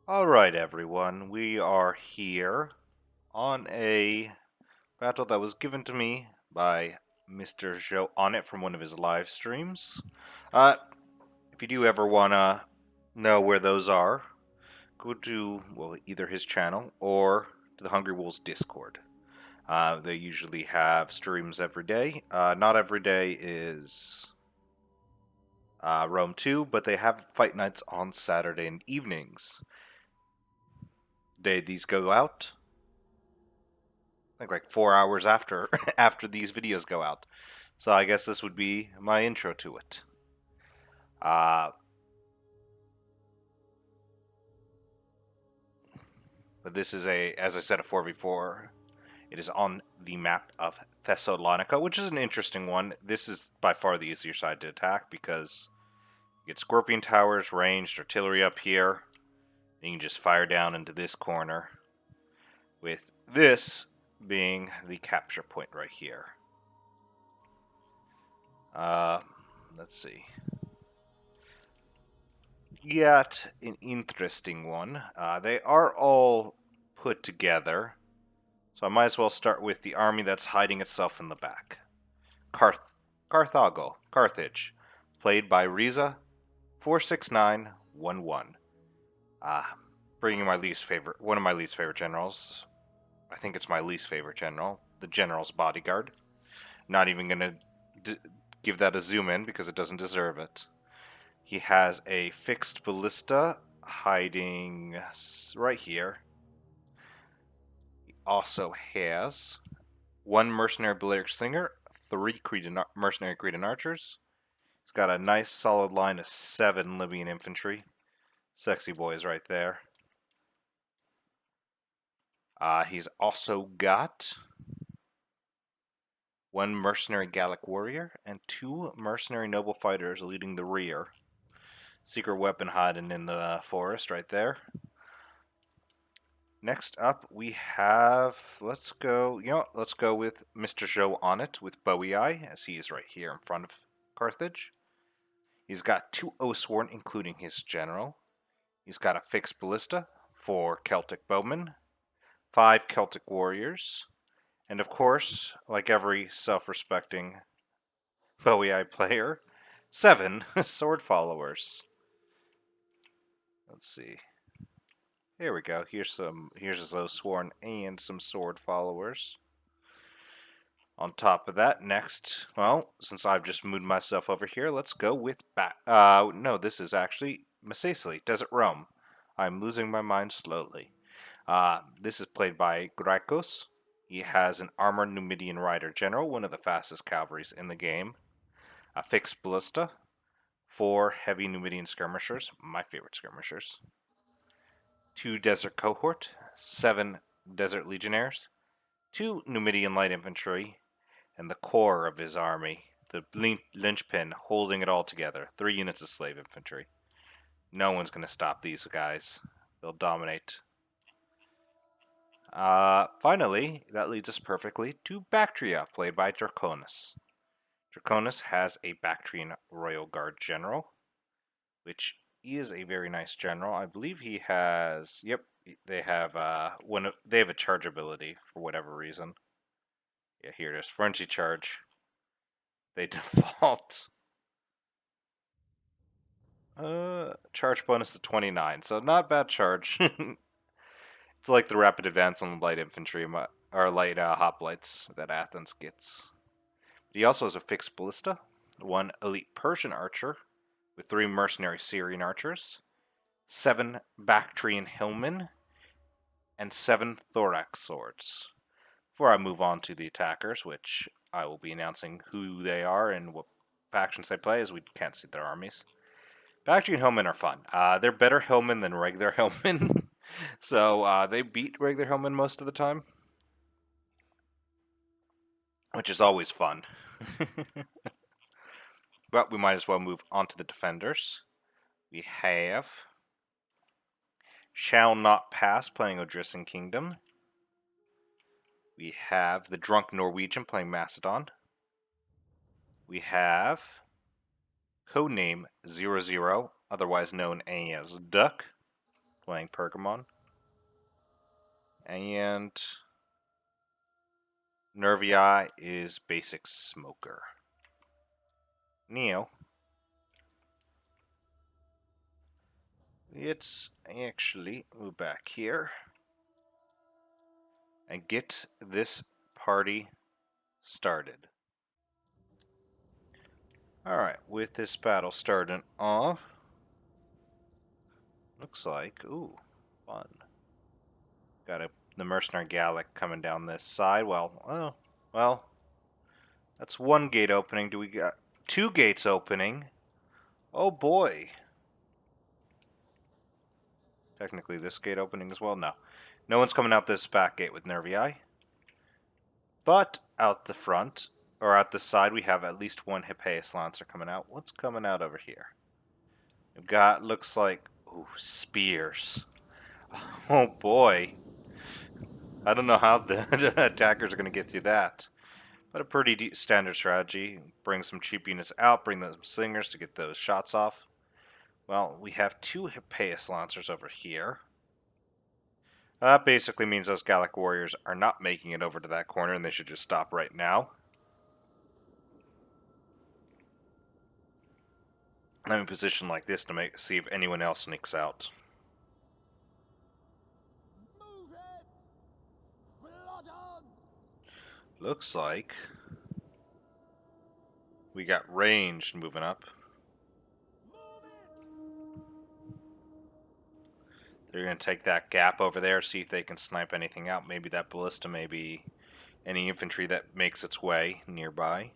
Alright, everyone, we are here on a battle that was given to me by Mr. Joe on it from one of his live streams. If you do ever want to know where those are, go to, well, either his channel or to the Hungry Wolves Discord. They usually have streams every day. Not every day is Rome 2, but they have fight nights on Saturday and evenings. These go out I think like 4 hours after after these videos go out. So I guess this would be my intro to it. Uh, but this is as I said, a 4v4. It is on the map of Thessalonica, which is an interesting one. This is by far the easier side to attack because you get Scorpion Towers, ranged artillery up here. And you can just fire down into this corner, with this being the capture point right here. Let's see. Yet an interesting one. They are all put together, so I might as well start with the army that's hiding itself in the back. Carthage, played by Riza 46911. Bringing my one of my least favorite generals. I think it's my least favorite general, the General's Bodyguard. Not even gonna give that a zoom in because it doesn't deserve it. He has a fixed ballista hiding right here. He also has one mercenary Balearic Slinger, three mercenary Cretan archers. He's got a nice solid line of 7 Libyan infantry. Sexy boys right there. He's also got one mercenary Gallic warrior and 2 mercenary noble fighters leading the rear. Secret weapon hiding in the forest right there. Next up, we have, let's go with Mr. Joe on it with Bowie Eye, as he is right here in front of Carthage. He's got 2 Oathsworn, including his general. He's got a fixed ballista, 4 Celtic bowmen, 5 Celtic warriors, and of course, like every self-respecting Bowie Eye player, 7 sword followers. Let's see. Here we go. Here's his Oathsworn and some sword followers. On top of that, next, well, since I've just moved myself over here, let's go with no, this is actually Mesesli, Desert Rome. I'm losing my mind slowly. This is played by Grykos. He has an armored Numidian rider general, one of the fastest cavalries in the game. A fixed ballista, 4 heavy Numidian skirmishers, my favorite skirmishers. 2 desert cohort, 7 desert legionnaires, 2 Numidian light infantry, and the core of his army, the linchpin holding it all together, 3 units of slave infantry. No one's going to stop these guys. They'll dominate. Finally, that leads us perfectly to Bactria, played by Draconis. Draconis has a Bactrian Royal Guard general, which is a very nice general. I believe he has. Yep, they have they have a charge ability for whatever reason. Yeah, here it is. Frenzy charge. They default. Charge bonus to 29, so not bad charge. It's like the rapid advance on light infantry or light hoplites that Athens gets. He also has a fixed ballista, 1 elite Persian archer with 3 mercenary Syrian archers, 7 Bactrian hillmen, and 7 thorax swords. Before I move on to the attackers, which I will be announcing who they are and what factions they play, as we can't see their armies. Bactrian hillmen are fun. They're better hillmen than regular hillmen, so they beat regular hillmen most of the time, which is always fun. But we might as well move on to the defenders. We have Shall Not Pass playing Odrissan Kingdom. We have the Drunk Norwegian playing Macedon. We have Codename 00, otherwise known as Duck, playing Pergamon. And Nervii is basic smoker. Neo. Let's actually move back here and get this party started. Alright, with this battle starting off, looks like, ooh, fun. Got the Mercenary Gallic coming down this side. Well, that's one gate opening. Do we got two gates opening? Oh boy. Technically this gate opening as well? No. No one's coming out this back gate with Nervii. But out the front, or out the side, we have at least one Hippeus Lancer coming out. What's coming out over here? We've got, looks like, ooh, spears. Oh boy. I don't know how the attackers are going to get through that. But a pretty standard strategy. Bring some cheap units out, bring some slingers to get those shots off. Well, we have two Hippeus Lancers over here. That basically means those Gallic Warriors are not making it over to that corner, and they should just stop right now. I'm in a position like this to see if anyone else sneaks out. Looks like we got ranged moving up. They're going to take that gap over there, see if they can snipe anything out. Maybe that ballista, maybe any infantry that makes its way nearby.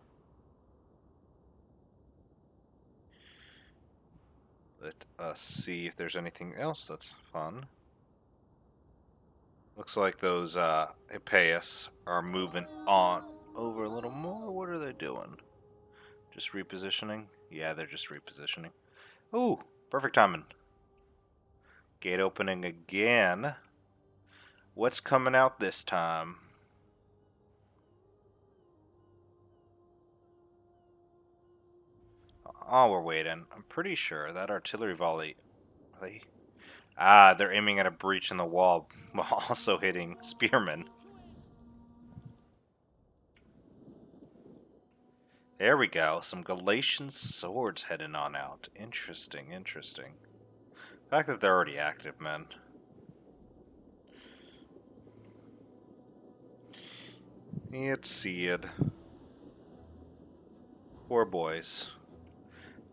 Let us see if there's anything else that's fun. Looks like those Hippeus are moving on over a little more. What are they doing? Just repositioning? Yeah, they're just repositioning. Ooh, perfect timing. Gate opening again. What's coming out this time? Oh, we're waiting. I'm pretty sure that artillery volley... they're aiming at a breach in the wall while also hitting spearmen. There we go. Some Galatian swords heading on out. Interesting, interesting. The fact that they're already active, man. Let's see it. Poor boys.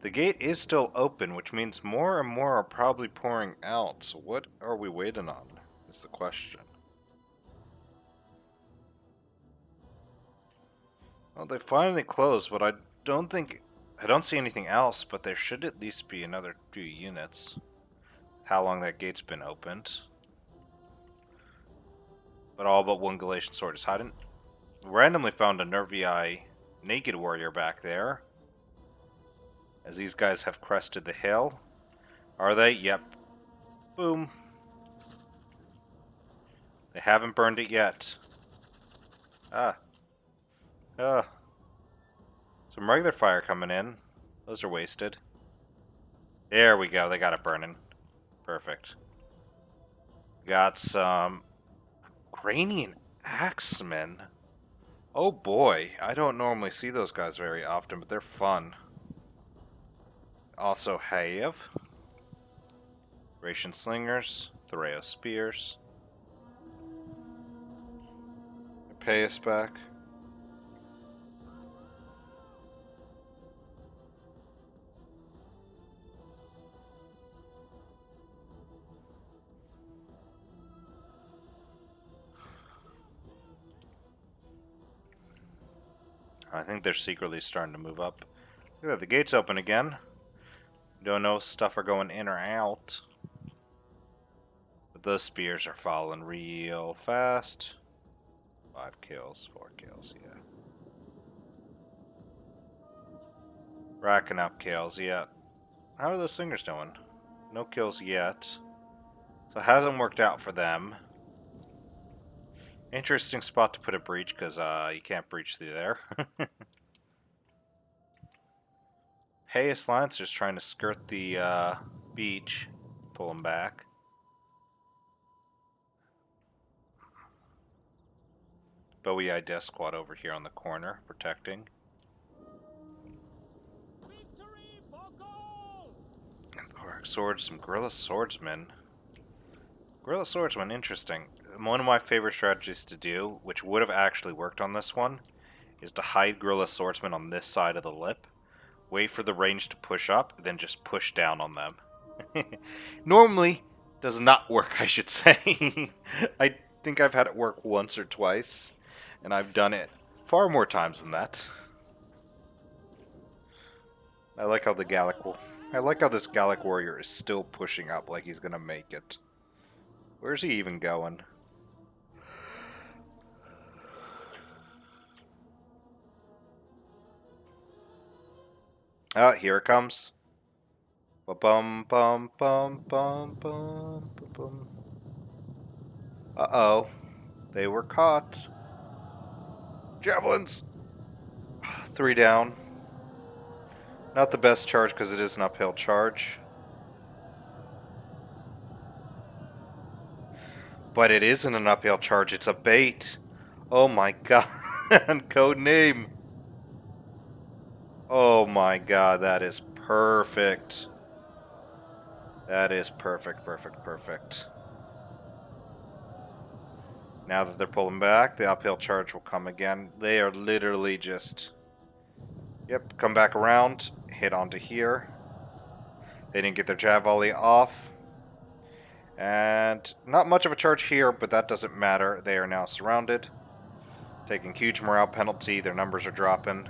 The gate is still open, which means more and more are probably pouring out. So what are we waiting on, is the question. Well, they finally closed, but I don't see anything else, but there should at least be another 2 units. How long that gate's been opened. But all but one Galatian sword is hiding. Randomly found a Nervii naked warrior back there. As these guys have crested the hill. Are they? Yep. Boom. They haven't burned it yet. Some regular fire coming in. Those are wasted. There we go. They got it burning. Perfect. Got some Granian Axemen. Oh boy. I don't normally see those guys very often, but they're fun. Also have Ration Slingers, Thoreo Spears. Pay us back. I think they're secretly starting to move up. Look at that, the gate's open again. Don't know if stuff are going in or out. But those spears are falling real fast. 5 kills, 4 kills, yeah. Racking up kills, yeah. How are those singers doing? No kills yet. So it hasn't worked out for them. Interesting spot to put a breach, because you can't breach through there. Hippeus Lancer's trying to skirt the beach. Pull him back. Bowie I Death Squad over here on the corner, protecting. Thorax Swords, some Guerrilla Swordsmen. Guerrilla Swordsman, interesting. One of my favorite strategies to do, which would have actually worked on this one, is to hide Guerrilla Swordsman on this side of the lip, wait for the range to push up, then just push down on them. Normally, does not work, I should say. I think I've had it work once or twice, and I've done it far more times than that. I like how this Gallic warrior is still pushing up like he's gonna make it. Where's he even going? Oh, here it comes. Ba-bum, bum, bum, bum, bum, bum. Uh-oh. They were caught. Javelins! 3 down. Not the best charge because it is an uphill charge. But it isn't an uphill charge, it's a bait. Oh my god. Code name. Oh my god, that is perfect. That is perfect, perfect, perfect. Now that they're pulling back, the uphill charge will come again. They are literally just... Yep, come back around, hit onto here. They didn't get their jab volley off. And not much of a charge here, but that doesn't matter. They are now surrounded. Taking huge morale penalty, their numbers are dropping.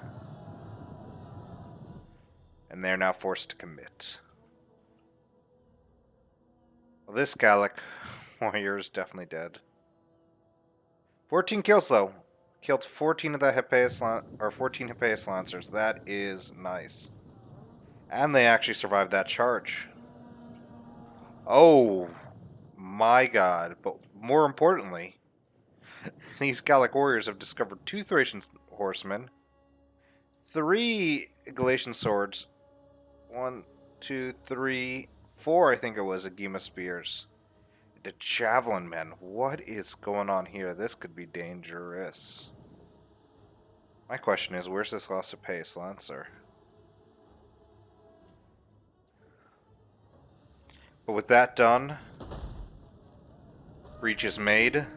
And they're now forced to commit. Well, this Gallic warrior is definitely dead. 14 kills though. Killed 14 of the Hippeus 14 Hippeus Lancers. That is nice. And they actually survived that charge. Oh my god. But more importantly, these Gallic warriors have discovered 2 Thracian horsemen, 3 Galatian swords, 1, 2, 3, 4 I think it was Agema spears. The Javelin men. What is going on here? This could be dangerous. My question is, where's this Los Hippeus Lancer? But with that done, breach is made.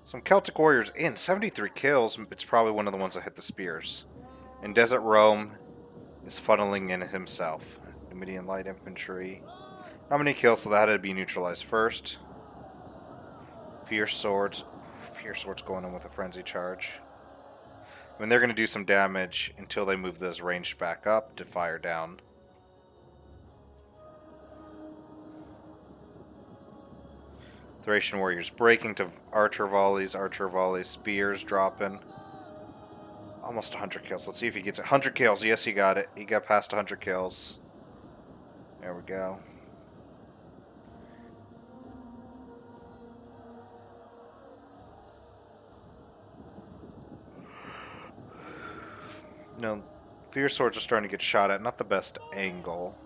Some Celtic warriors in. 73 kills. It's probably one of the ones that hit the spears. And Desert Rome is funneling in himself. Numidian light infantry. How many kills? So that had to be neutralized first. Fierce swords. Fierce swords going in with a frenzy charge. I mean, they're going to do some damage until they move those ranged back up to fire down. Thracian warriors breaking to archer volleys, spears dropping. Almost 100 kills. Let's see if he gets it. 100 kills. Yes, he got it. He got past 100 kills. There we go. No, fierce swords are starting to get shot at. Not the best angle.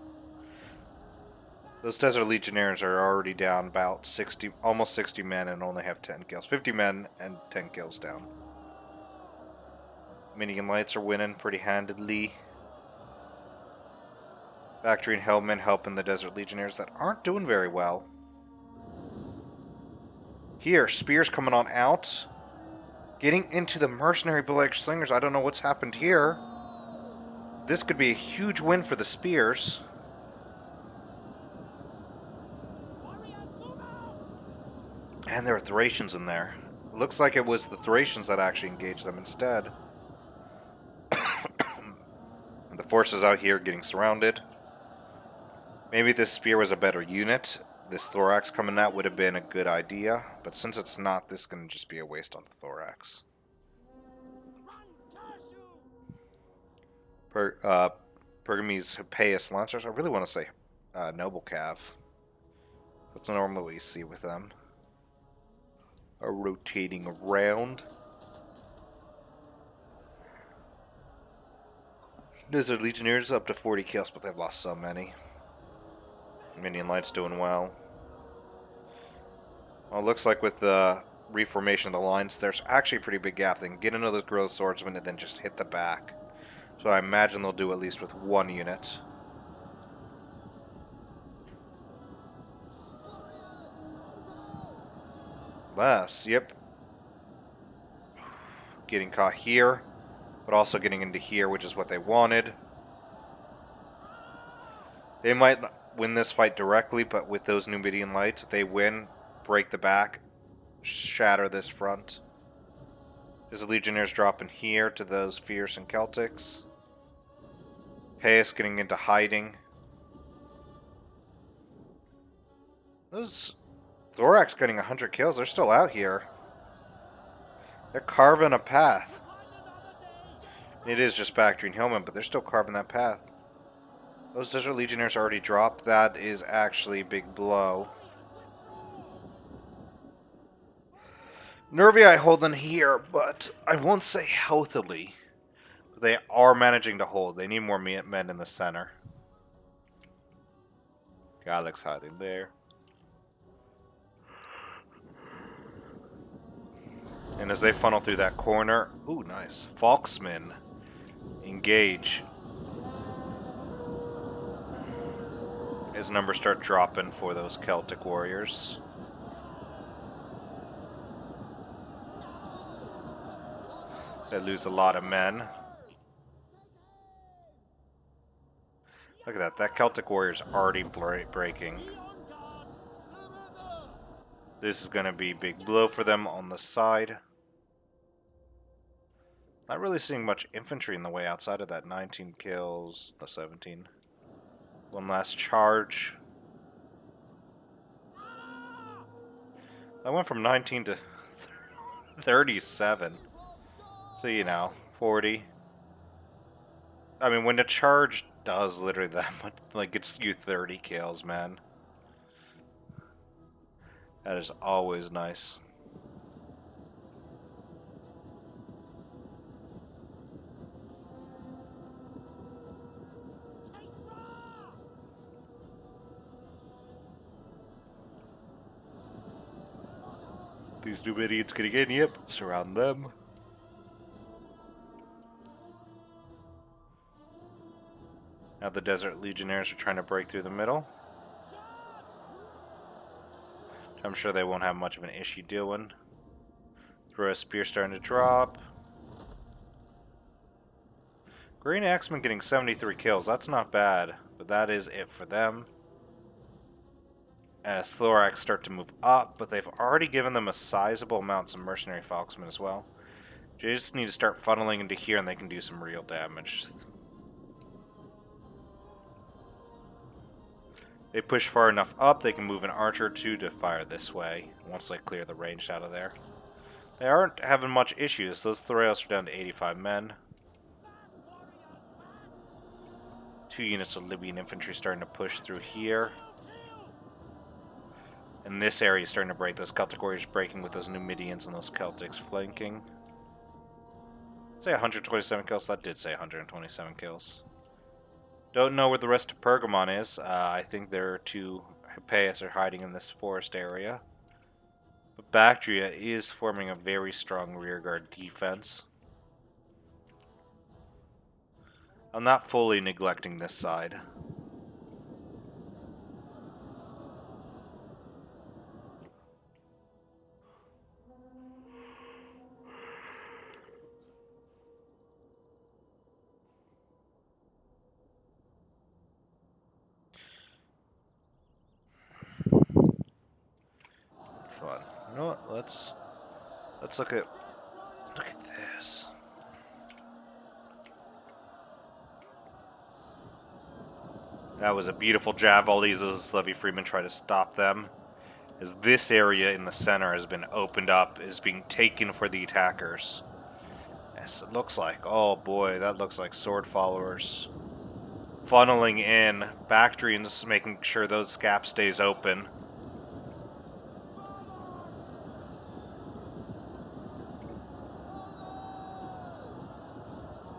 Those Desert Legionnaires are already down about 60, almost 60 men and only have 10 kills. 50 men and 10 kills down. Minion Lights are winning pretty handedly. Factory and Hellmen helping the Desert Legionnaires that aren't doing very well. Here, spears coming on out. Getting into the mercenary Black Slingers. I don't know what's happened here. This could be a huge win for the spears. And there are Thracians in there. It looks like it was the Thracians that actually engaged them instead. And the forces out here getting surrounded. Maybe this spear was a better unit. This thorax coming out would have been a good idea. But since it's not, this can just be a waste on the thorax. Pergamese Hippeus Lancers. I really want to say Noble Cav. That's normally what you see with them. Are rotating around. Desert Legionnaires up to 40 kills, but they've lost so many. Minion Light's doing well. Well, it looks like with the reformation of the lines, there's actually a pretty big gap. They can get another Guerrilla Swordsman and then just hit the back. So I imagine they'll do at least with one unit. Less, yep. Getting caught here, but also getting into here, which is what they wanted. They might win this fight directly, but with those Numidian lights, if they win, break the back, shatter this front. His Legionnaires dropping here to those Fierce and Celtics. Payas getting into hiding. Those Thorax getting 100 kills, they're still out here. They're carving a path. It is just Bactrian Hillman, but they're still carving that path. Those Desert Legionnaires already dropped. That is actually a big blow. Nervii holding here, but I won't say healthily. They are managing to hold. They need more men in the center. Alex hiding there. And as they funnel through that corner, ooh, nice. Falksmen engage. As numbers start dropping for those Celtic warriors. They lose a lot of men. Look at that. That Celtic warrior's already breaking. This is going to be a big blow for them on the side. Not really seeing much infantry in the way outside of that 19 kills. No, 17. One last charge. That went from 19 to 37. So, you know, 40. I mean, when the charge does literally that much, like, it's you 30 kills, man. That is always nice. These Numidians getting in, yep, surround them. Now the Desert Legionnaires are trying to break through the middle. I'm sure they won't have much of an issue doing. Throw a spear starting to drop. Green Axemen getting 73 kills, that's not bad, but that is it for them. As Thorax start to move up, but they've already given them a sizable amount of mercenary Falksmen as well. They just need to start funneling into here and they can do some real damage. They push far enough up, they can move an archer or two to fire this way, once they clear the range out of there. They aren't having much issues, those Thoreos are down to 85 men. 2 units of Libyan infantry starting to push through here. And this area is starting to break. Those Celtic warriors breaking with those Numidians and those Celtics flanking. Say 127 kills. That did say 127 kills. Don't know where the rest of Pergamon is. I think their 2 Hippeas are hiding in this forest area. But Bactria is forming a very strong rearguard defense. I'm not fully neglecting this side. Fun. You know what? Let's look at this. That was a beautiful jab. All these Levy Freemen try to stop them. As this area in the center has been opened up, is being taken for the attackers. Yes, it looks like. Oh boy, that looks like sword followers. Funneling in. Bactrians making sure those gap stays open.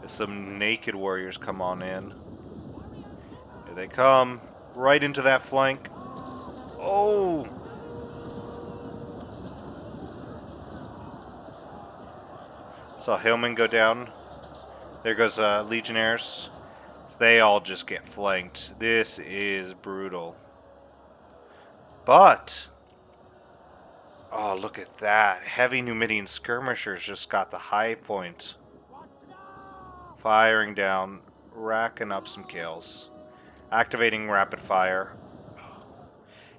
As some naked warriors come on in. Here they come. Right into that flank. Oh! Saw Hillman go down. There goes Legionnaires. They all just get flanked. This is brutal. But, oh, look at that. Heavy Numidian skirmishers just got the high point. Firing down, racking up some kills. Activating rapid fire.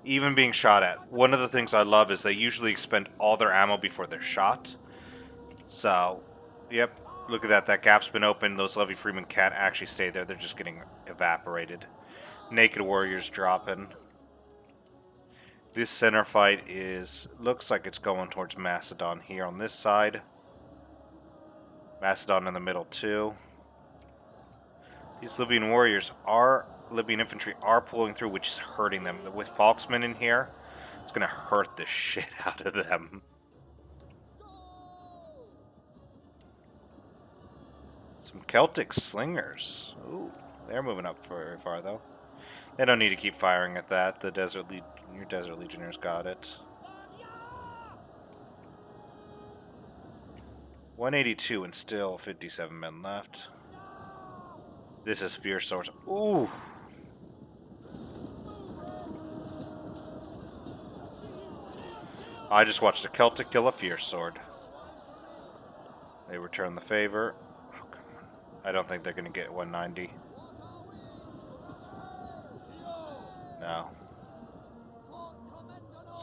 Even being shot at. One of the things I love is they usually expend all their ammo before they're shot. So, yep, look at that. That gap's been opened. Those Levy Freemen can't actually stay there. They're just getting evaporated. Naked Warriors dropping. This center fight looks like it's going towards Macedon here on this side. Macedon in the middle too. These Libyan warriors Libyan infantry are pulling through, which is hurting them. With Falksmen in here, it's going to hurt the shit out of them. Some Celtic slingers. Ooh, they're moving up very far though. They don't need to keep firing at that. Your Desert Legionnaires got it. 182 and still 57 men left. This is Fierce Swords. Ooh! I just watched a Celtic kill a Fierce Sword. They return the favor. Oh, come on. I don't think they're going to get 190. No.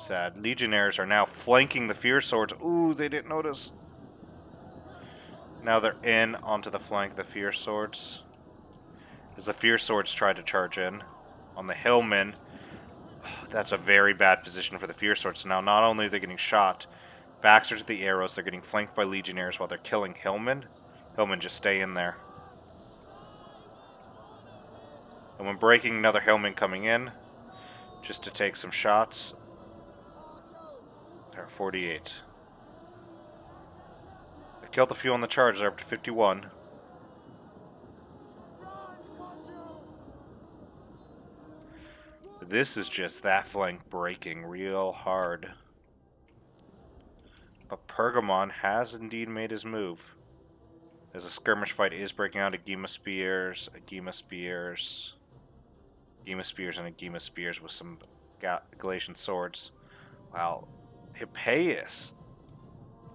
Sad. Legionnaires are now flanking the Fierce Swords. Ooh, they didn't notice. Now they're in onto the flank of the Fierce Swords. As the Fierce Swords try to charge in. On the Hillmen. That's a very bad position for the Fierce Swords. Now, not only are they getting shot, backs are to the arrows, they're getting flanked by Legionnaires while they're killing Hillmen. Hillmen just stay in there. And when breaking, another Hillman coming in. Just to take some shots. They're at 48. They killed a few on the charge, they're up to 51. This is just that flank breaking real hard. But Pergamon has indeed made his move. As a skirmish fight is breaking out, Agema Spears, Agema Spears, Agema Spears, and Agema Spears with some Galatian swords. Wow. Hippeus,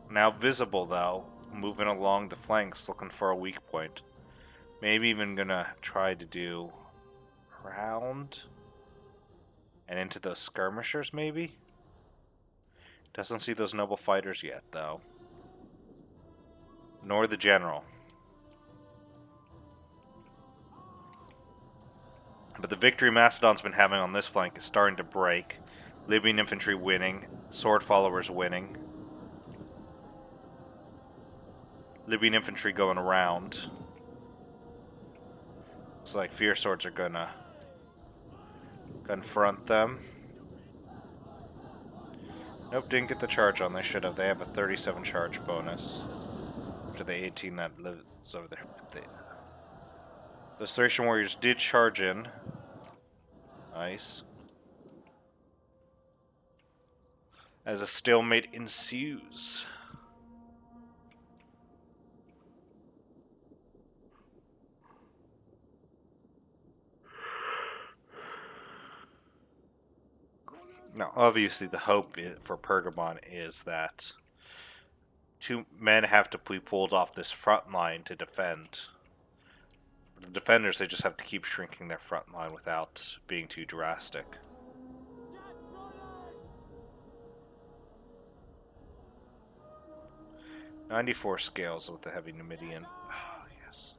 now visible though, moving along the flanks looking for a weak point. Maybe even gonna try to do round and into those skirmishers maybe? Doesn't see those noble fighters yet though. Nor the general. But the victory Macedon's been having on this flank is starting to break. Libyan infantry winning. Sword followers winning. Libyan infantry going around. Looks like Fierce Swords are gonna confront them. Nope, didn't get the charge on. They should have. They have a 37 charge bonus. After the 18 that lives over there. Those Thracian warriors did charge in. Nice. As a stalemate ensues. Now, obviously, the hope for Pergamon is that two men have to be pulled off this front line to defend. The defenders, they just have to keep shrinking their front line without being too drastic. "94 scales with the heavy Numidian." Oh, yes.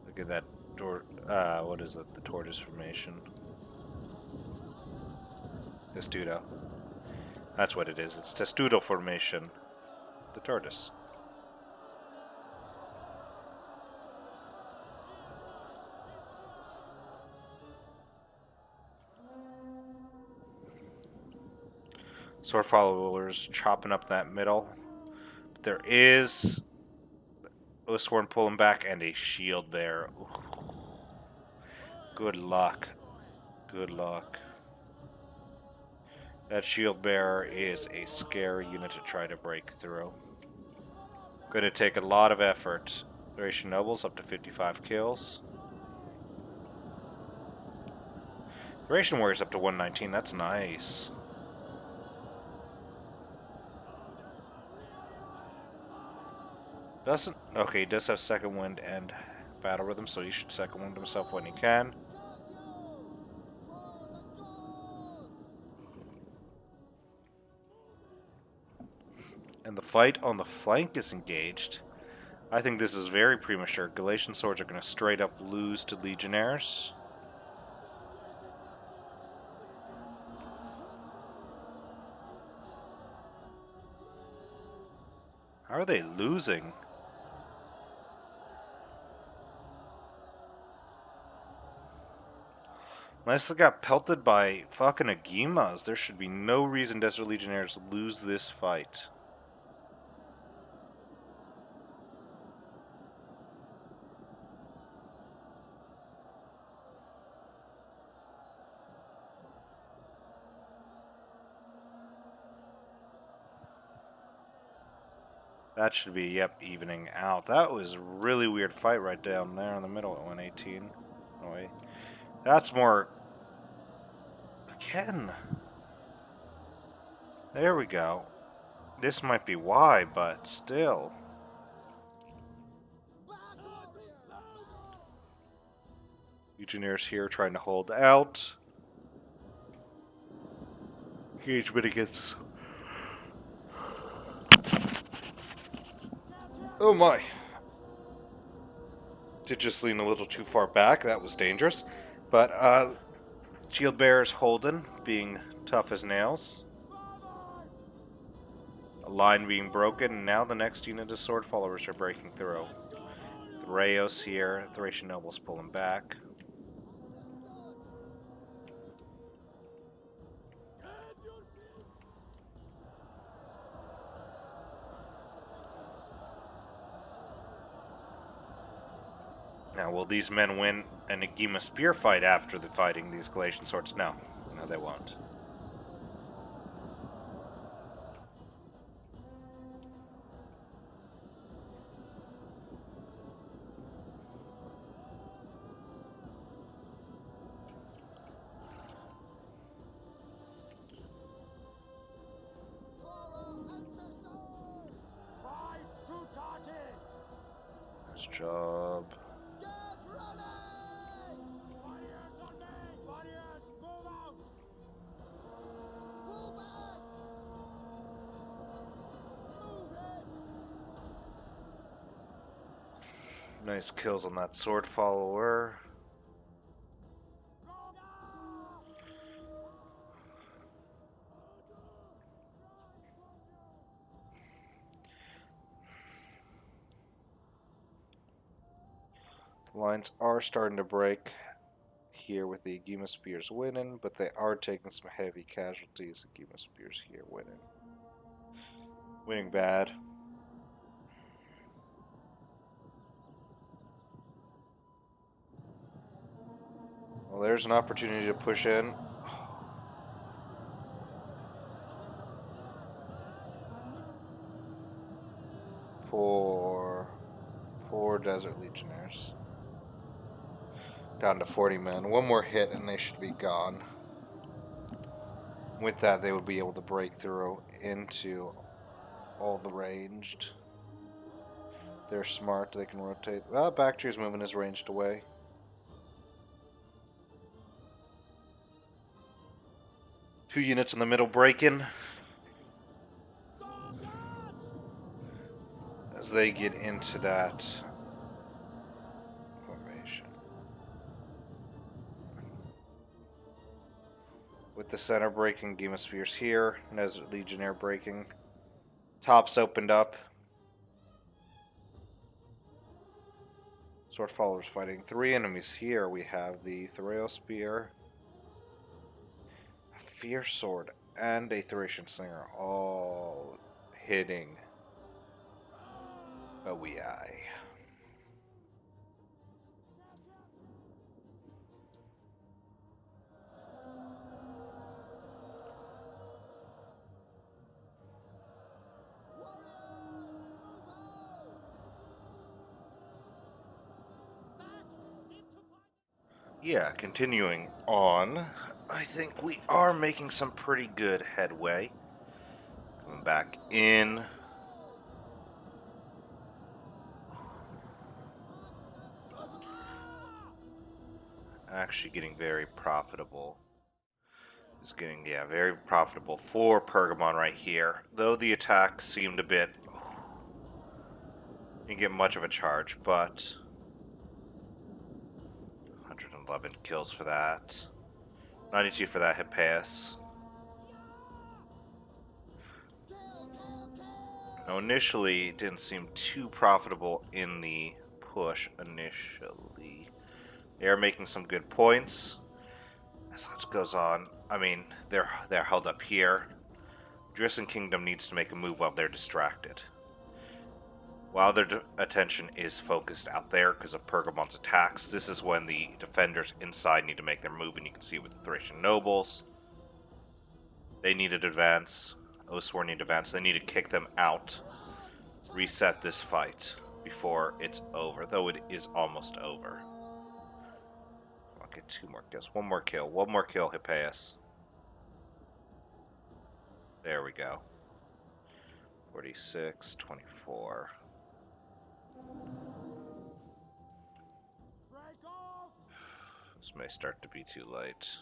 Look at that door. What is it? The tortoise formation. Testudo. That's what it is. It's testudo formation. The tortoise. Sword followers chopping up that middle. But there is Oathsworn pulling back and a shield there. Ooh. Good luck. Good luck. That shield bearer is a scary unit to try to break through. Going to take a lot of effort. Thracian nobles up to 55 kills. Thracian warriors up to 119. That's nice. Doesn't... Okay, he does have second wind and battle rhythm, so he should second wind himself when he can. And the fight on the flank is engaged. I think this is very premature. Galatian swords are going to straight up lose to legionnaires. How are they losing? Unless they got pelted by fucking Agimas, there should be no reason Desert Legionnaires lose this fight. That should be, yep, evening out. That was a really weird fight right down there in the middle at 118. Oh, wait. That's more... Again. There we go. This might be why, but still. Legionnaires here trying to hold out. Engagement against... Oh my. Did just lean a little too far back. That was dangerous. But, shield bearers holding, being tough as nails. A line being broken, and now the next unit of sword followers are breaking through. Rayos here, Thracian nobles pulling back. Now, will these men win an Agima spear fight after the fighting these Galatian swords? No. No, they won't. Nice job. Nice kills on that sword follower. The lines are starting to break here with the Agima Spears winning, but they are taking some heavy casualties. Agima Spears here winning. Winning bad. Well, there's an opportunity to push in. Poor Desert Legionnaires. Down to 40 men. One more hit and they should be gone. With that, they would be able to break through into all the ranged. They're smart, they can rotate. Well, Bactria's movement is ranged away. Two units in the middle breaking. As they get into that formation. With the center breaking, Agima Spears here. Desert Legionnaire breaking. Tops opened up. Sword followers fighting. Three enemies here. We have the Thrail Spear, a Fierce Sword, and a Thracian Slinger, all hitting OEI. Yeah, continuing on, I think we are making some pretty good headway. Coming back in. Actually getting very profitable. It's getting, yeah, very profitable for Pergamon right here. Though the attack seemed a bit... Didn't get much of a charge, but... 111 kills for that. 92 for that Hippeus. Now initially, it didn't seem too profitable in the push initially. They are making some good points. As that goes on, I mean, they're held up here. Drissen Kingdom needs to make a move while they're distracted. While their attention is focused out there because of Pergamon's attacks, this is when the defenders inside need to make their move, and you can see with the Thracian nobles. They need to advance. Oathsworn need to advance. They need to kick them out. Reset this fight before it's over, though it is almost over. I'll get 2 more kills. One more kill, Hippeus. There we go. 46, 24. This may start to be too late.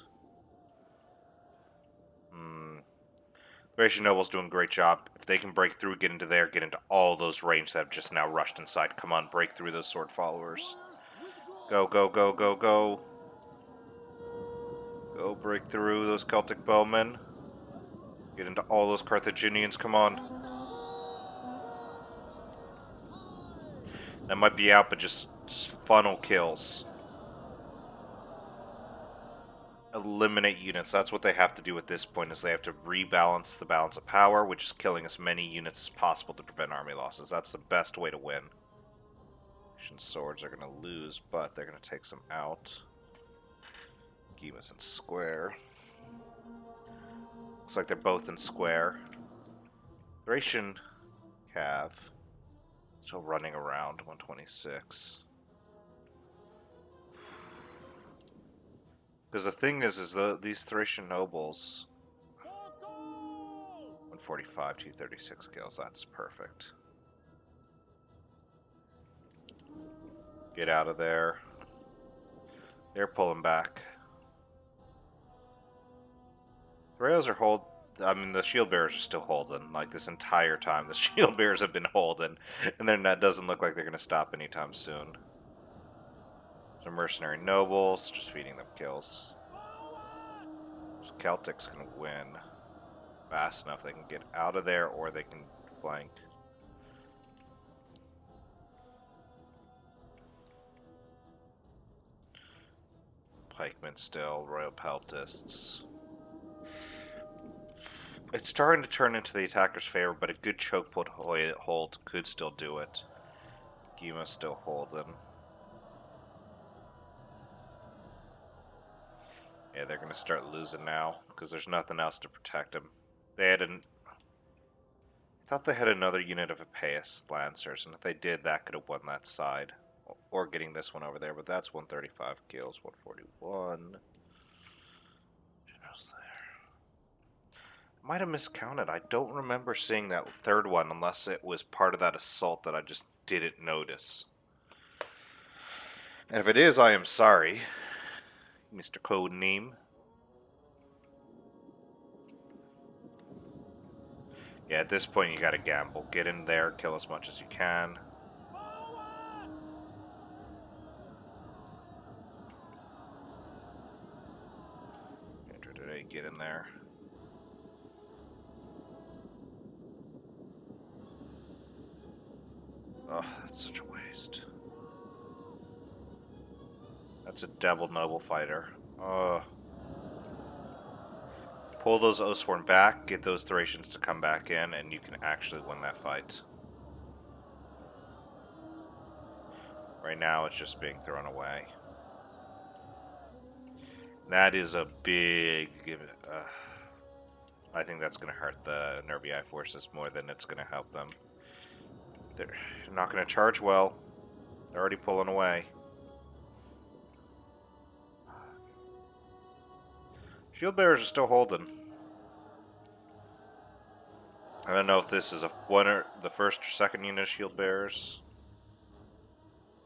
Thracian Noble's doing a great job. If they can break through, get into there, get into all those range that have just now rushed inside. Come on, break through those sword followers. Go, go, go, go, go. Go break through those Celtic bowmen. Get into all those Carthaginians, come on. That might be out, but just funnel kills. Eliminate units. That's what they have to do at this point, is they have to rebalance the balance of power, which is killing as many units as possible to prevent army losses. That's the best way to win. Swords are going to lose, but they're going to take some out. Gima's in square. Looks like they're both in square. Thracian Cav still running around 126. Because the thing is these Thracian nobles, 145, 236 kills. That's perfect. Get out of there. They're pulling back. The rails are I mean, the shield bearers are still holding. Like, this entire time, the shield bearers have been holding. And then that doesn't look like they're going to stop anytime soon. Some mercenary nobles, just feeding them kills. This Celtic's going to win fast enough they can get out of there, or they can flank. Pikemen still, Royal Peltists. It's starting to turn into the attacker's favor, but a good choke point hold could still do it. Gima's still holding. Yeah, they're going to start losing now, because there's nothing else to protect them. They had I thought they had another unit of Hippeus Lancers, and if they did, that could have won that side. Or getting this one over there, but that's 135 kills, 141. Generals there. Might have miscounted. I don't remember seeing that third one, unless it was part of that assault that I just didn't notice. And if it is, I am sorry, Mr. Codename. Yeah, at this point you gotta gamble. Get in there, kill as much as you can. Get in there. Oh, that's such a waste. That's a double noble fighter. Pull those Oathsworn back, get those Thracians to come back in, and you can actually win that fight. Right now, it's just being thrown away. That is a big... I think that's going to hurt the Nervii forces more than it's going to help them. They're not going to charge well. They're already pulling away. Shield bearers are still holding. I don't know if this is the first or second unit of shield bearers.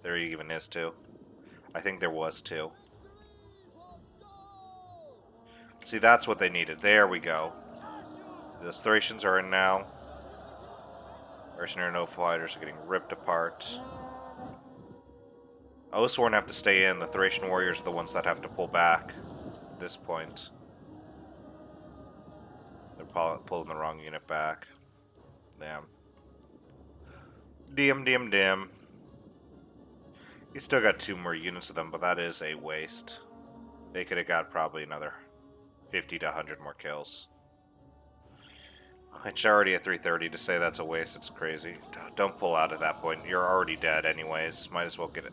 There even is two. I think there was two. See, that's what they needed. There we go. Those Thracians are in now. Thracian no fighters are getting ripped apart. Oathsworn have to stay in. The Thracian warriors are the ones that have to pull back at this point. They're pulling the wrong unit back. Damn. Dim. He's still got 2 more units of them, but that is a waste. They could have got probably another 50 to 100 more kills. It's already at 330. To say that's a waste, it's crazy. Don't pull out at that point. You're already dead anyways. Might as well get it.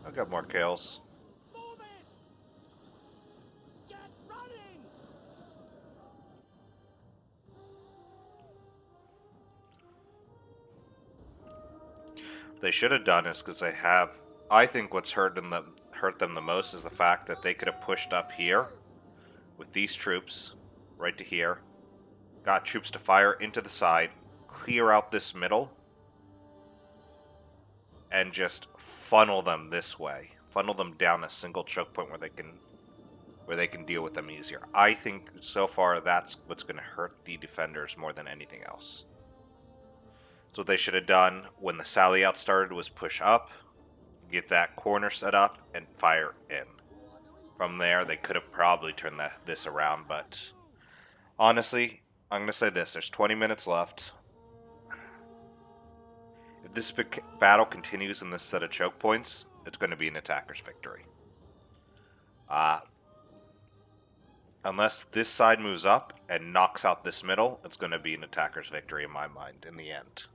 I've got more kills. What they should have done is because they have. I think what's hurt them the most is the fact that they could have pushed up here with these troops right to here, got troops to fire into the side, clear out this middle, and just funnel them this way. Funnel them down a single choke point where they can deal with them easier. I think so far that's what's going to hurt the defenders more than anything else. So what they should have done when the sally out started was push up, get that corner set up, and fire in. From there, they could have probably turned this around, but honestly, I'm going to say this. There's 20 minutes left. If this battle continues in this set of choke points, it's going to be an attacker's victory. Unless this side moves up and knocks out this middle, it's going to be an attacker's victory in my mind in the end.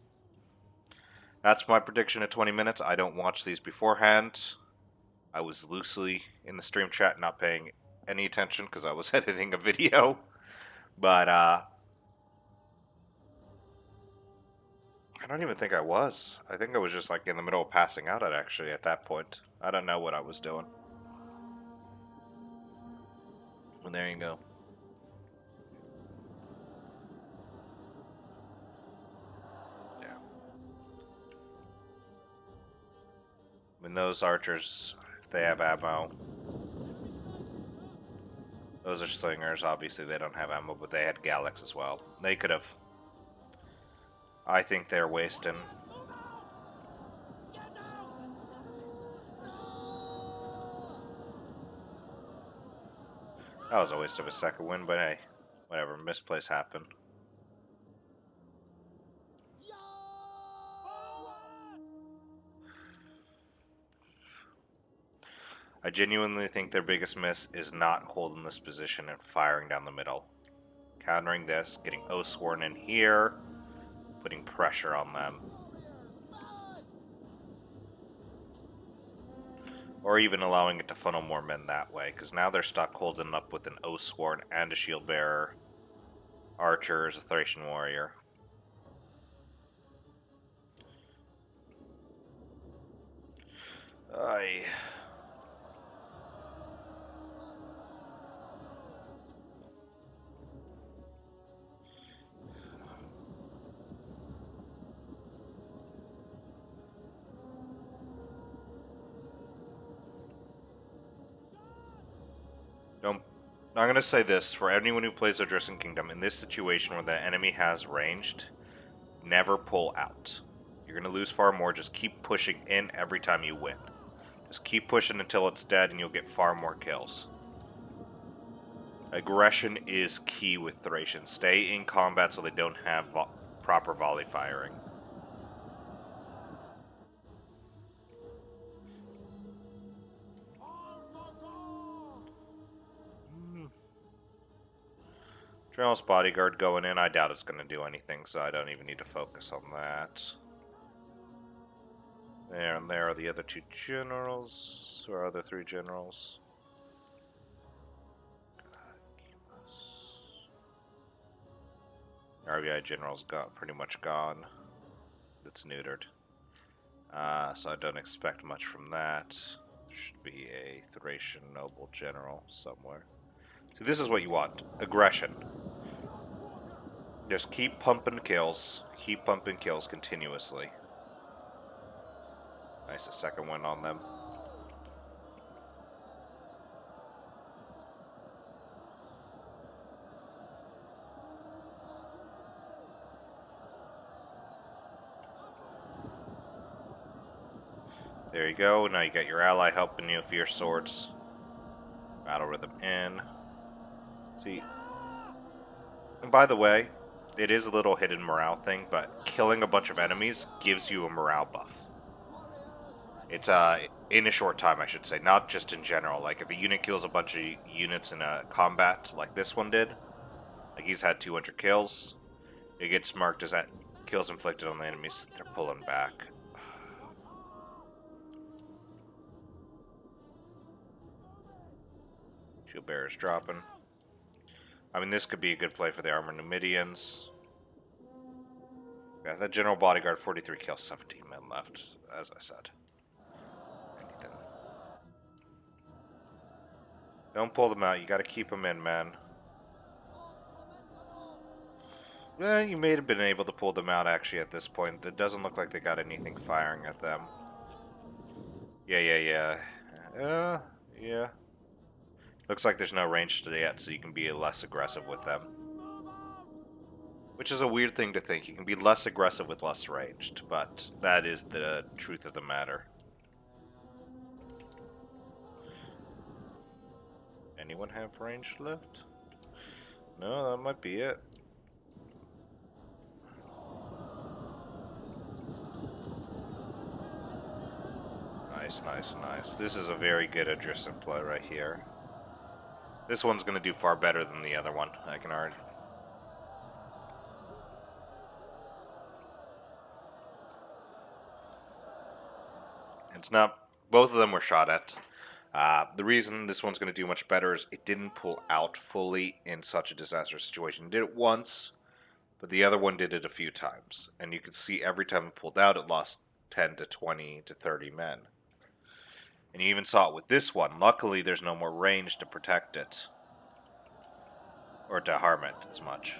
That's my prediction at 20 minutes. I don't watch these beforehand. I was loosely in the stream chat, not paying any attention because I was editing a video. But, I don't even think I was. I think I was just, like, in the middle of passing out actually at that point. I don't know what I was doing. And there you go. Yeah. I mean, those archers, if they have ammo... Those are slingers. Obviously, they don't have ammo, but they had Galax as well. They could have... I think they're wasting... That was a waste of a second win, but hey, whatever, misplays happen. I genuinely think their biggest miss is not holding this position and firing down the middle. Countering this, getting Oathsworn in here, putting pressure on them. Or even allowing it to funnel more men that way, because now they're stuck holding up with an Oathsworn and a Shield Bearer, archers, a Thracian warrior. I'm going to say this, for anyone who plays Odrissan Kingdom, in this situation where the enemy has ranged, never pull out. You're going to lose far more, just keep pushing in every time you win. Just keep pushing until it's dead and you'll get far more kills. Aggression is key with Thracians. Stay in combat so they don't have proper volley firing. General's bodyguard going in, I doubt it's going to do anything, so I don't even need to focus on that. There and there are the other 2 generals, or other 3 generals. RBI general's pretty much gone. It's neutered. So I don't expect much from that. should be a Thracian noble general somewhere. So this is what you want. Aggression. Just keep pumping kills. Keep pumping kills continuously. Nice, a second one on them. There you go. Now you got your ally helping you with your swords. Battle rhythm in. See. And by the way, it is a little hidden morale thing, but killing a bunch of enemies gives you a morale buff. It's in a short time, I should say, not just in general. Like if a unit kills a bunch of units in a combat, like this one did, like he's had 200 kills, it gets marked as that kills inflicted on the enemies. They're pulling back. Shield bearers dropping. I mean, this could be a good play for the armored Numidians. Yeah, that general bodyguard, 43 kills, 17 men left, as I said. Anything. Don't pull them out. You gotta keep them in, man. You may have been able to pull them out, actually, at this point. It doesn't look like they got anything firing at them. Yeah. Yeah. Looks like there's no range to yet, so you can be less aggressive with them. Which is a weird thing to think. You can be less aggressive with less ranged, but that is the truth of the matter. Anyone have range left? No, that might be it. Nice. This is a very good Adrissant play right here. This one's going to do far better than the other one, I can already. It's not... Both of them were shot at. The reason this one's going to do much better is it didn't pull out fully in such a disastrous situation. It did it once, but the other one did it a few times. And you can see every time it pulled out, it lost 10 to 20 to 30 men. And you even saw it with this one. Luckily, there's no more range to protect it. Or to harm it as much.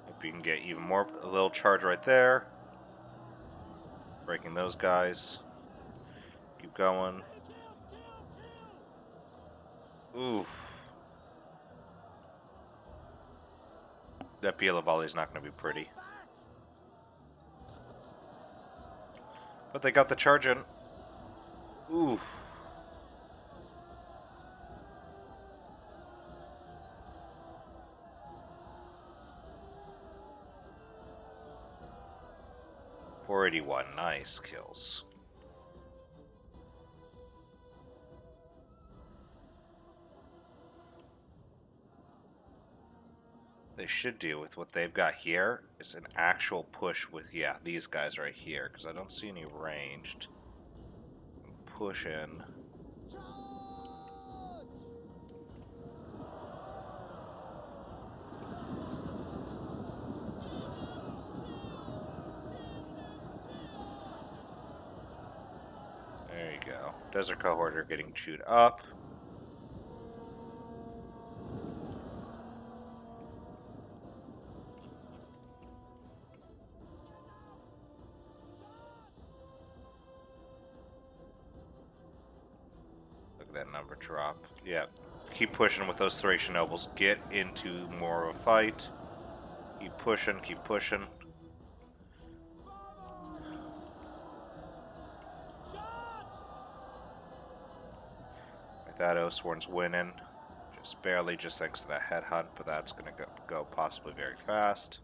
Hope you can get even more. A little charge right there. Breaking those guys. Keep going. Oof. That Pila volley is not going to be pretty. But they got the charge in. Oof. .481, nice kills. They should do with what they've got here is an actual push with, yeah, these guys right here, because I don't see any ranged. Push in. There you go. Desert cohort are getting chewed up. That number drop. Yeah. Keep pushing with those Thracian nobles. Get into more of a fight. Keep pushing, keep pushing. Like that, Oathsworn's winning. Just barely, just thanks to that headhunt, but that's gonna go possibly very fast.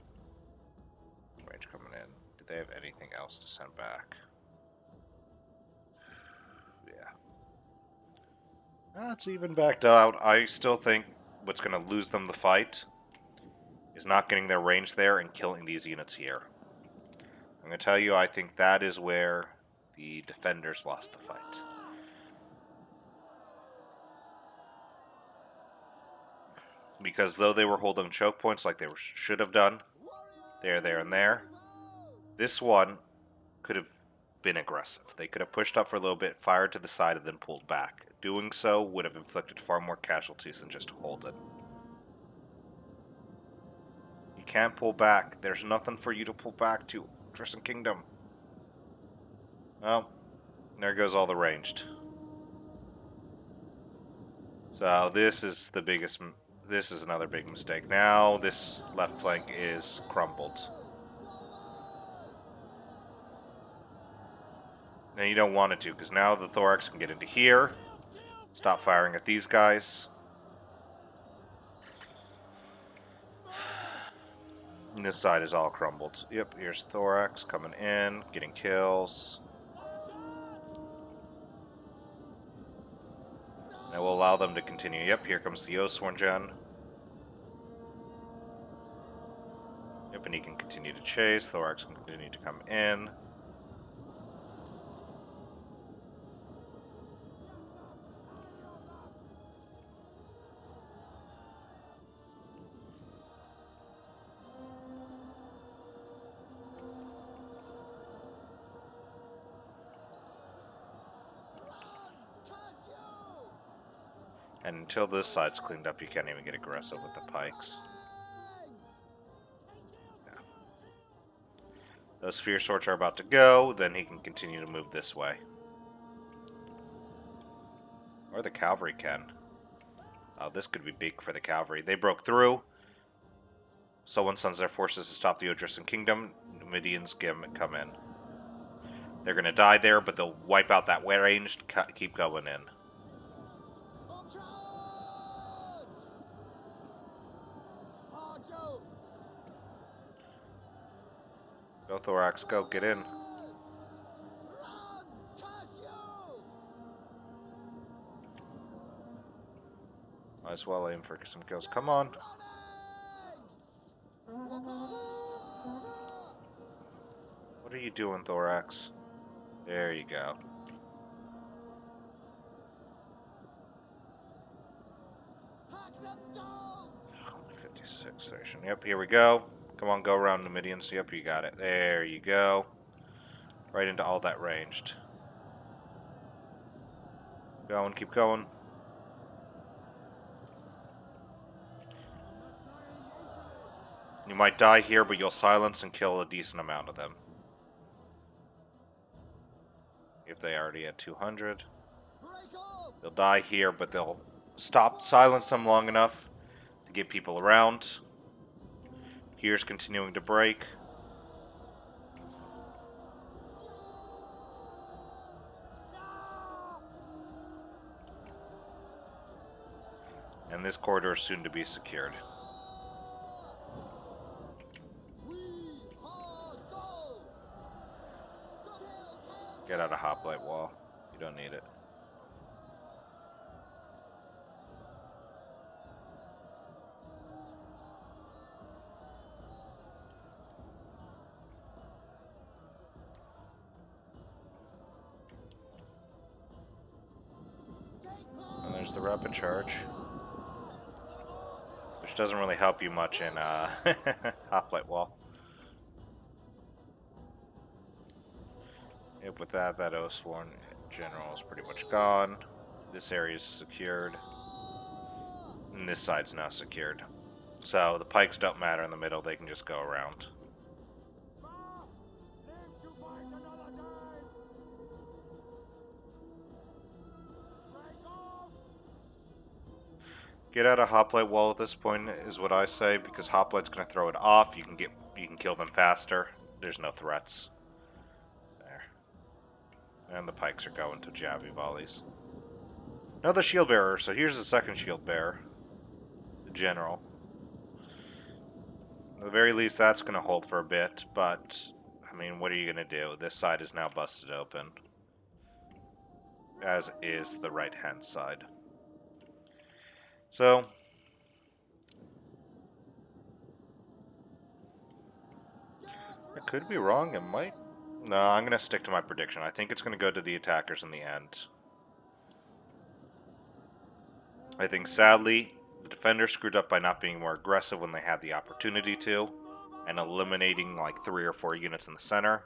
Range coming in. Do they have anything else to send back? It's even backed out. I still think what's going to lose them the fight is not getting their range there and killing these units here. I'm going to tell you, I think that is where the defenders lost the fight. Because though they were holding choke points like they should have done, there, and there, this one could have been aggressive. They could have pushed up for a little bit, fired to the side, and then pulled back. Doing so would have inflicted far more casualties than just hold it. You can't pull back. There's nothing for you to pull back to, Tristan Kingdom. Well, there goes all the ranged. So this is the biggest... This is another big mistake. Now this left flank is crumbled. And you don't want it to, because now the Thorax can get into here. Stop firing at these guys. And this side is all crumbled. Yep, here's Thorax coming in, getting kills. And we'll allow them to continue. Yep, here comes the Oathsworn Gen. Yep, and he can continue to chase. Thorax can continue to come in. And until this side's cleaned up, you can't even get aggressive with the pikes. Yeah. Those Sphere Swords are about to go, then he can continue to move this way. Or the cavalry can. Oh, this could be big for the cavalry. They broke through. Someone sends their forces to stop the Odrissan Kingdom. Numidians come in. They're going to die there, but they'll wipe out that ranged, keep going in. Go Thorax, go, get in. Might as well aim for some kills. Come on. What are you doing, Thorax? There you go. 56 section. Yep, here we go. Come on, go around Numidians. Yep, you got it. There you go. Right into all that ranged. Going, keep going. You might die here, but you'll silence and kill a decent amount of them. If they already had 200. They'll die here, but they'll silence them long enough to get people around. Here's continuing to break. And this corridor is soon to be secured. Get out of Hoplite Wall. You don't need it. And there's the rapid charge. Which doesn't really help you much in Hoplite Wall. Yep, with that Oathsworn General is pretty much gone. This area is secured. And this side's now secured. So the pikes don't matter in the middle, they can just go around. Get out of Hoplite Wall at this point is what I say, because Hoplite's gonna throw it off. You can kill them faster. There's no threats. There. And the pikes are going to Javi volleys. Another shield bearer, so here's the second shield bearer. The general. At the very least that's gonna hold for a bit, but I mean, what are you gonna do? This side is now busted open. As is the right hand side. So, I could be wrong, it might. No, I'm going to stick to my prediction. I think it's going to go to the attackers in the end. I think, sadly, the defenders screwed up by not being more aggressive when they had the opportunity to, and eliminating like 3 or 4 units in the center,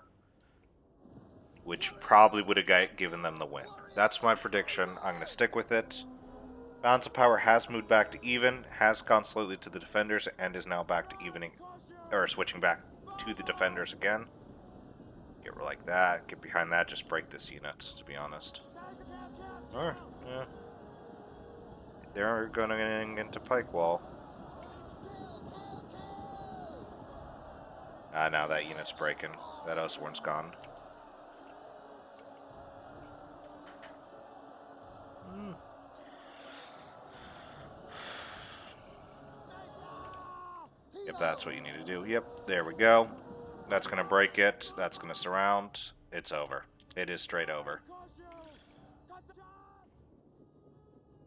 which probably would have given them the win. That's my prediction. I'm going to stick with it. Balance of power has moved back to even, has gone slightly to the defenders, and is now back to evening, or switching back to the defenders again. Get like that, get behind that, just break this unit, to be honest. Alright, yeah. They're going into pike wall. Now that unit's breaking. That Oathsworn's gone. If that's what you need to do. Yep, there we go. That's going to break it. That's going to surround. It's over. It is straight over.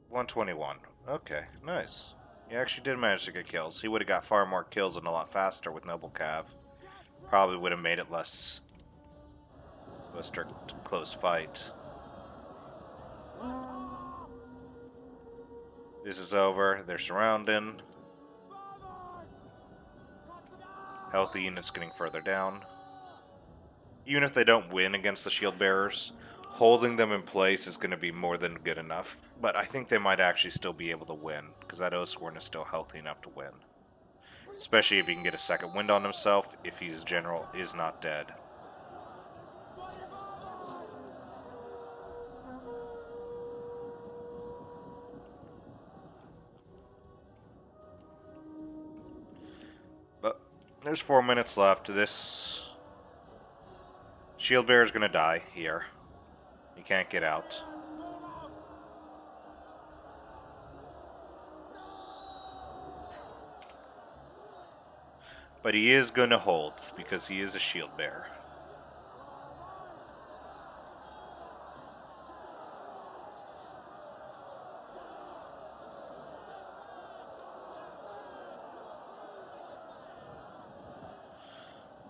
121. Okay, nice. He actually did manage to get kills. He would have got far more kills and a lot faster with Noble Cav. Probably would have made it less of a strict, close fight. This is over. They're surrounding. Healthy units getting further down. Even if they don't win against the shield bearers, holding them in place is going to be more than good enough. But I think they might actually still be able to win, because that Oathsworn is still healthy enough to win. Especially if he can get a second wind on himself, if his general is not dead. But there's 4 minutes left. This shield bearer is going to die here. He can't get out. But he is going to hold, because he is a shield bearer.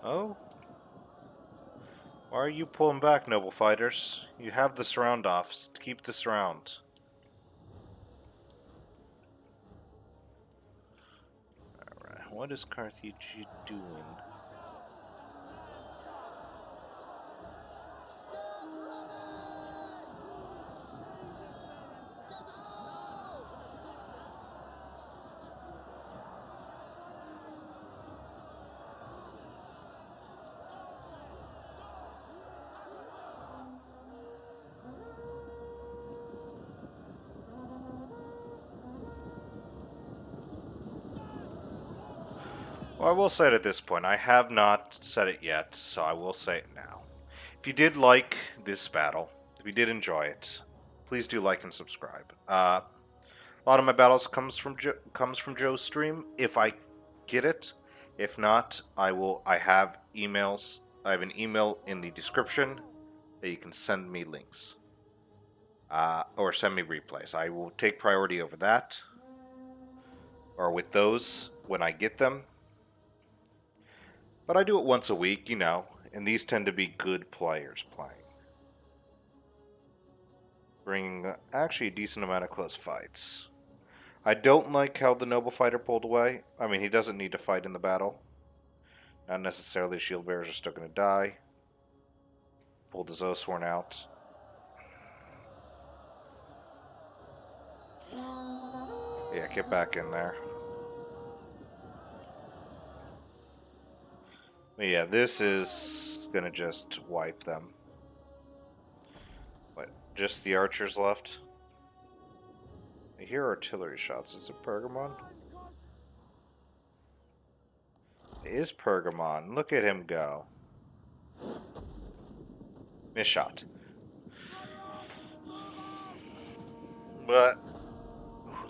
Oh? Why are you pulling back, noble fighters? You have the surround off. Keep the surround. Alright, what is Carthage doing? Well, I will say it at this point. I have not said it yet, so I will say it now. If you did like this battle, if you did enjoy it, please do like and subscribe. A lot of my battles comes from Joe's stream, if I get it. If not, I have emails. I have an email in the description that you can send me links. Or send me replays. I will take priority over that. Or with those when I get them. But I do it once a week, you know, and these tend to be good players playing. Bringing actually a decent amount of close fights. I don't like how the Noble Fighter pulled away. I mean, he doesn't need to fight in the battle. Not necessarily shield bearers are still going to die. Pulled his Oathsworn out. Yeah, get back in there. But yeah, this is gonna just wipe them. What, just the archers left? I hear artillery shots. Is it Pergamon? It is Pergamon. Look at him go. Miss shot. But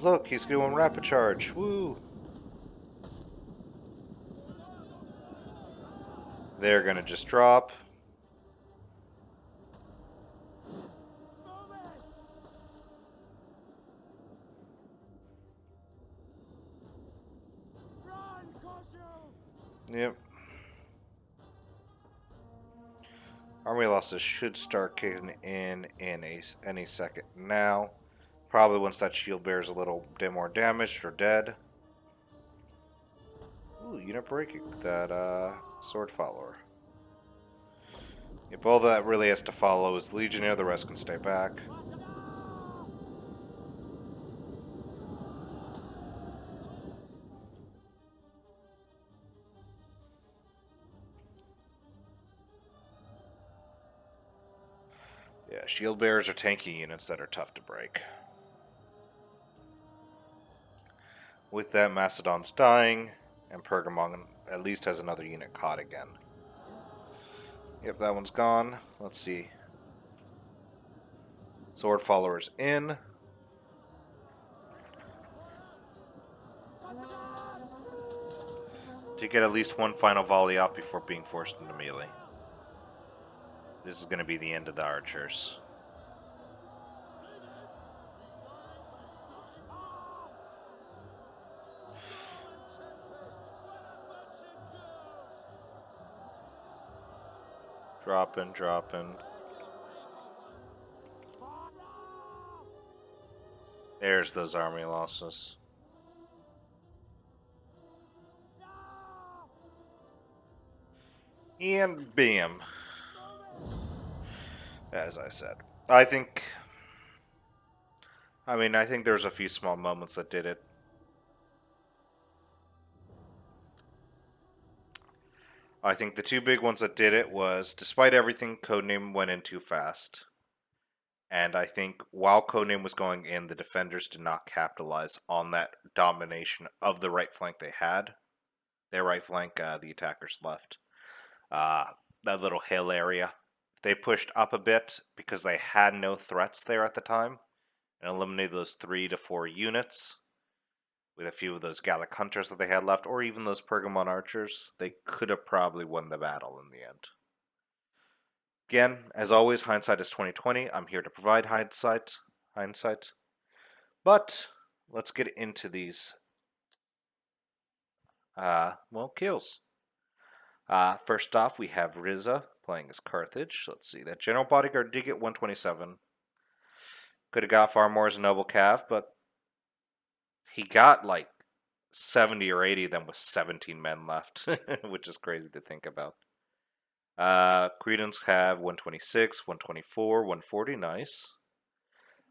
look, he's doing rapid charge. Woo! They're gonna just drop. Yep. Army losses should start kicking in any second now. Probably once that shield bears a little bit more damaged or dead. Ooh, unit breaking. That sword follower. If all that really has to follow is the Legionnaire, the rest can stay back. Yeah, shield bearers are tanky units that are tough to break. With that, Macedon's dying, and Pergamon at least has another unit caught again. Yep, that one's gone. Let's see. Sword followers in. To get at least one final volley off before being forced into melee. This is going to be the end of the archers. Dropping, dropping. There's those army losses. And bam. As I said. I think there's a few small moments that did it. I think the two big ones that did it was, despite everything, Codename went in too fast. And I think while Codename was going in, the defenders did not capitalize on that domination of the right flank they had. Their right flank, the attackers left. That little hill area. They pushed up a bit because they had no threats there at the time and eliminated those 3 to 4 units with a few of those Gallic hunters that they had left, or even those Pergamon archers. They could have probably won the battle in the end. Again, as always, hindsight is 2020. I'm here to provide hindsight. But let's get into these kills. First off, we have Riza playing as Carthage. Let's see, that General Bodyguard did get 127. Could have got far more as a Noble Cav, but he got like 70 or 80 of them with 17 men left, which is crazy to think about. Credence have 126, 124, 140, nice.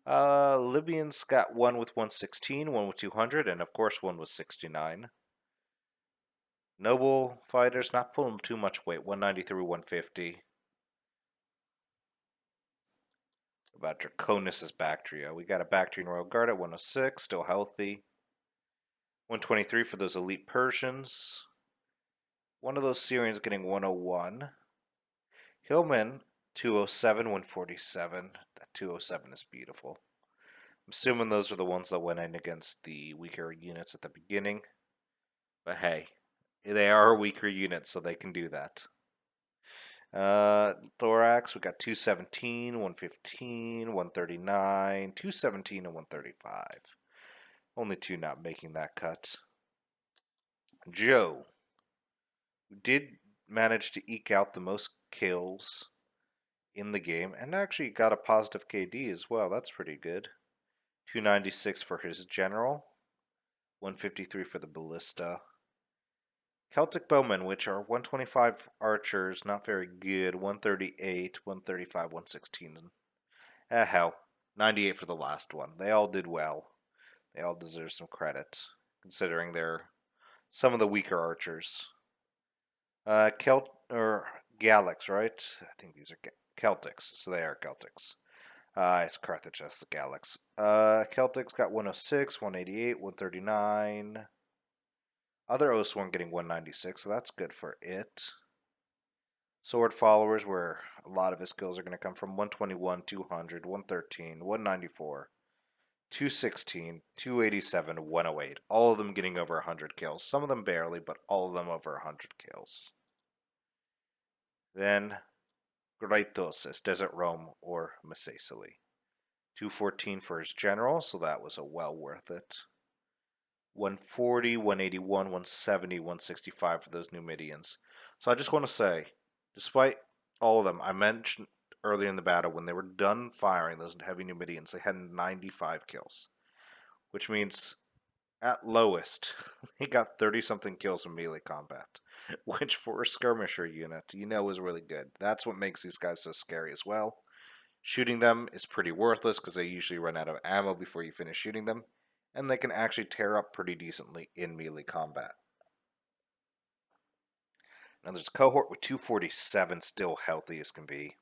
Libyans got one with 116, one with 200, and of course one with 69. Noble fighters not pulling too much weight, 193, 150. About Draconis' Bactria. We got a Bactrian Royal Guard at 106, still healthy. 123 for those elite Persians. One of those Syrians getting 101. Hillman, 207, 147. That 207 is beautiful. I'm assuming those are the ones that went in against the weaker units at the beginning. But hey, they are weaker units, so they can do that. Thorax, we got 217, 115, 139, 217, and 135. Only 2 not making that cut. Joe did manage to eke out the most kills in the game, and actually got a positive KD as well. That's pretty good. 296 for his general, 153 for the ballista. Celtic bowmen, which are 125 archers, not very good. 138, 135, 116. Hell, 98 for the last one. They all did well. They all deserve some credit, considering they're some of the weaker archers. Gallics, right? I think these are Celtics, so they are Celtics. It's Carthage, that's the Gallics. Celtics got 106, 188, 139. Other Oathsworn getting 196, so that's good for it. Sword followers, where a lot of his skills are going to come from, 121, 200, 113, 194, 216, 287, 108. All of them getting over 100 kills. Some of them barely, but all of them over 100 kills. Then Graitos as Desert Rome or Macesali. 214 for his general, so that was a well worth it. 140, 181, 170, 165 for those Numidians. So I just want to say, despite all of them, I mentioned earlier in the battle, when they were done firing those heavy Numidians, they had 95 kills, which means at lowest, he got 30-something kills in melee combat, which for a skirmisher unit, is really good. That's what makes these guys so scary as well. Shooting them is pretty worthless because they usually run out of ammo before you finish shooting them, and they can actually tear up pretty decently in melee combat. Now there's a cohort with 247 still healthy as can be.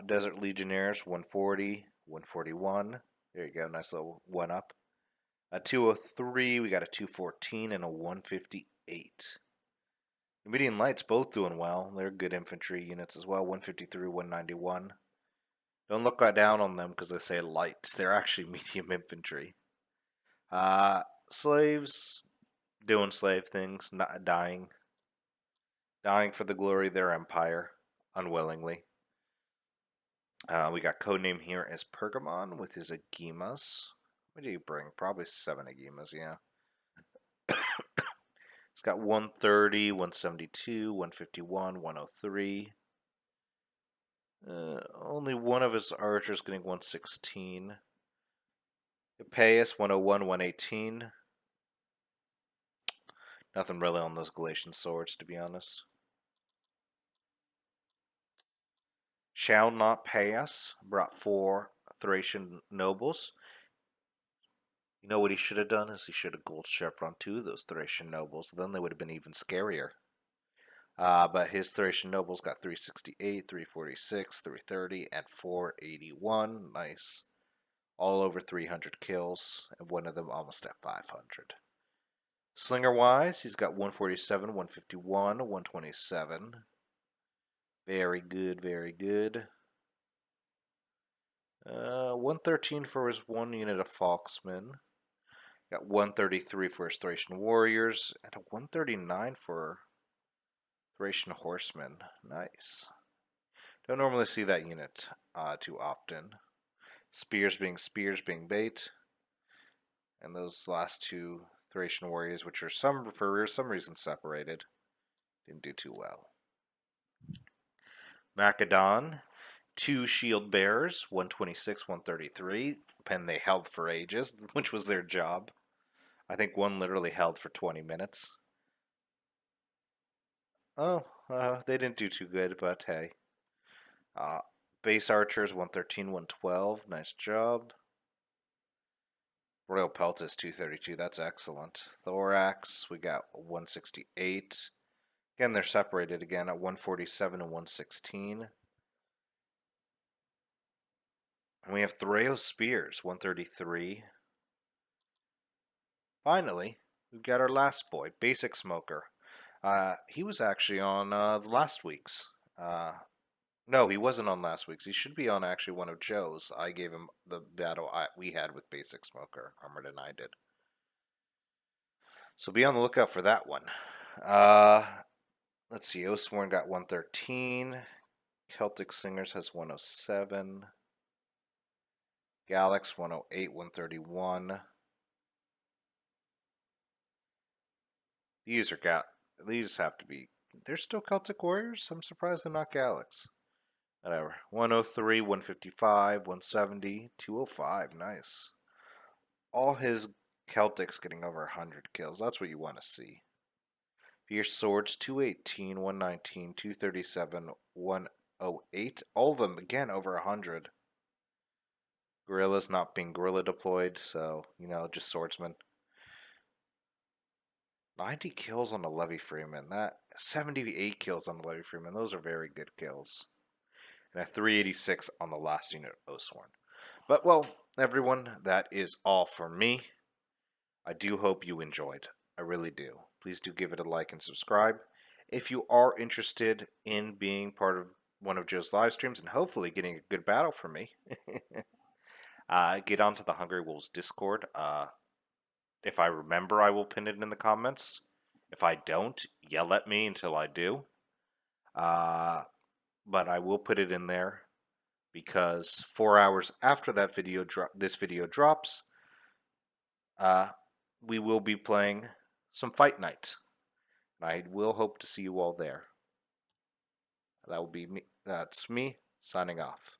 Desert Legionnaires, 140, 141. There you go, nice little one up. A 203, we got a 214 and a 158. Numidian Lights both doing well. They're good infantry units as well, 153, 191. Don't look down on them because they say light. They're actually medium infantry. Slaves doing slave things, not dying. Dying for the glory of their empire, unwillingly. We got codename here as Pergamon with his Agimas. What do you bring? Probably 7 Agimas, yeah. It's got 130, 172, 151, 103. Only one of his archers getting 116. Epeius, 101, 118. Nothing really on those Galatian swords, to be honest. Shall not pay us. Brought 4 Thracian nobles. You know what he should have done is he should have gold chevron 2 those Thracian nobles. Then they would have been even scarier. But his Thracian nobles got 368, 346, 330, and 481. Nice. All over 300 kills, and one of them almost at 500. Slinger-wise, he's got 147, 151, 127. Very good, very good. 113 for his 1 unit of Falksmen. Got 133 for his Thracian Warriors, and a 139 for Thracian Horsemen. Nice. Don't normally see that unit too often. Spears being bait. And those last 2 Thracian Warriors, which are for some reason separated, didn't do too well. Macedon, 2 Shield Bearers, 126, 133. Pen they held for ages, which was their job. I think one literally held for 20 minutes. Oh, they didn't do too good, but hey. Base Archers, 113, 112. Nice job. Royal Peltis, 232. That's excellent. Thorax, we got 168. Again, they're separated again at 147 and 116. And we have Thraeus Spears, 133. Finally, we've got our last boy, Basic Smoker. He was actually on the last week's. No, he wasn't on last week's. He should be on actually one of Joe's. I gave him the battle we had with Basic Smoker. Armored and I did. So be on the lookout for that one. Let's see. Oathsworn got 113. Celtic Singers has 107. Galax 108, 131. These have to be. They're still Celtic Warriors? I'm surprised they're not Galax. Whatever. 103, 155, 170, 205. Nice. All his Celtics getting over 100 kills. That's what you want to see. Fierce Swords, 218, 119, 237, 108. All of them, again, over 100. Guerrillas not being guerrilla deployed, so, just swordsmen. 90 kills on the Levy Freeman. 78 kills on the Levy Freeman. Those are very good kills. And a 386 on the last unit of Oathsworn. But, well, everyone, that is all for me. I do hope you enjoyed. I really do. Please do give it a like and subscribe. If you are interested in being part of one of Joe's live streams and hopefully getting a good battle from me, get onto the Hungry Wolves Discord. If I remember, I will pin it in the comments. If I don't, yell at me until I do. But I will put it in there because 4 hours after this video drops, we will be playing some Fight Night. I will hope to see you all there. That will be me. That's me signing off.